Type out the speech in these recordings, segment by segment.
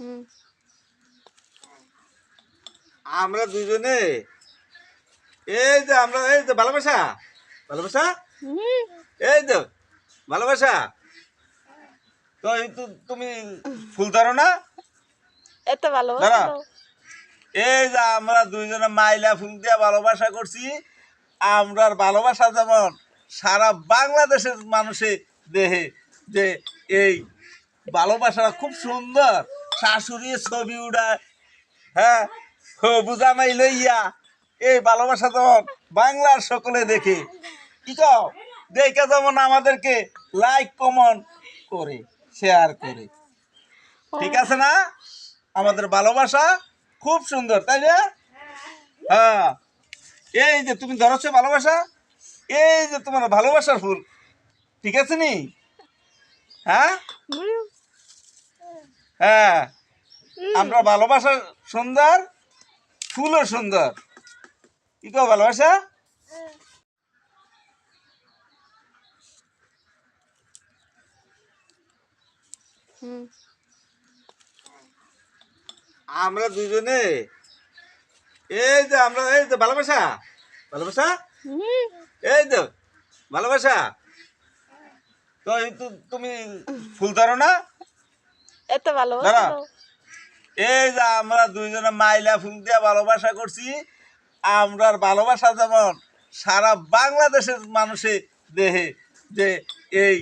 হুম। আমরা দুজনে এই যে ভালোবাসা ভালোবাসা হুম। এই যে ভালোবাসা তুমি ফুল ধরো না এত ভালোবাসা ধরো। দাও। এই যে আমরা দুইজনে মাইলা ফুল দিয়ে ভালোবাসা করছি। আমরার ভালোবাসা যেমন সারা বাংলাদেশের মানুষে দেহে যে এই ভালোবাসাটা খুব সুন্দর। শাশুড়ির ছবি উড়ায়, হ্যাঁ, বুঝামাই লইয়া এই ভালোবাসা যেমন বাংলার সকলে দেখে কি কও, দেখে যেমন আমাদেরকে লাইক কমেন্ট করে শেয়ার করে। ঠিক আছে না? আমাদের ভালোবাসা খুব সুন্দর, তাই না? হ্যাঁ, এই যে তুমি ধরছো ভালোবাসা, এই যে তোমার ভালোবাসার ফুল। ঠিক আছে নি? হ্যাঁ হ্যাঁ, আমরা ভালোবাসা সুন্দর, ফুলও সুন্দর। কি কো ভালোবাসা? হুম। আমরা দুজনে এই যে ভালোবাসা ভালোবাসা হুম। এই যে ভালোবাসা তুমি ফুল ধরো না এত ভালোবাসা ধরো। দাও। এই যে আমরা দুইজনে মাইলা ফুল দিয়ে ভালোবাসা করছি। আমরার ভালোবাসা যেমন সারা বাংলাদেশের মানুষে দেহে যে এই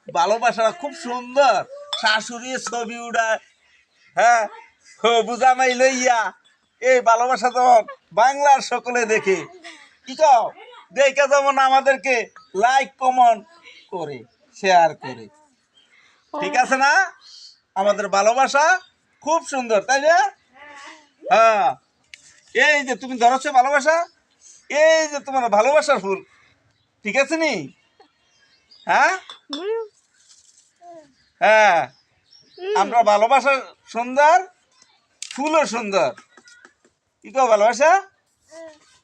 ভালোবাসাটা খুব সুন্দর। শাশুড়ির ছবি উড়ায়, হ্যাঁ, বুঝামাই লইয়া এই ভালোবাসা যেমন বাংলার সকলে দেখে কি কও, দেখে যেমন আমাদেরকে লাইক কমেন্ট করে শেয়ার করে। ঠিক আছে না? আমাদের ভালোবাসা খুব সুন্দর, তাই না? হ্যাঁ, এই যে তুমি ধরছো ভালোবাসা, এই যে তোমার ভালোবাসার ফুল। ঠিক আছে নি? হ্যাঁ হ্যাঁ, আমরা ভালোবাসা সুন্দর, ফুলও সুন্দর। কি কো ভালোবাসা?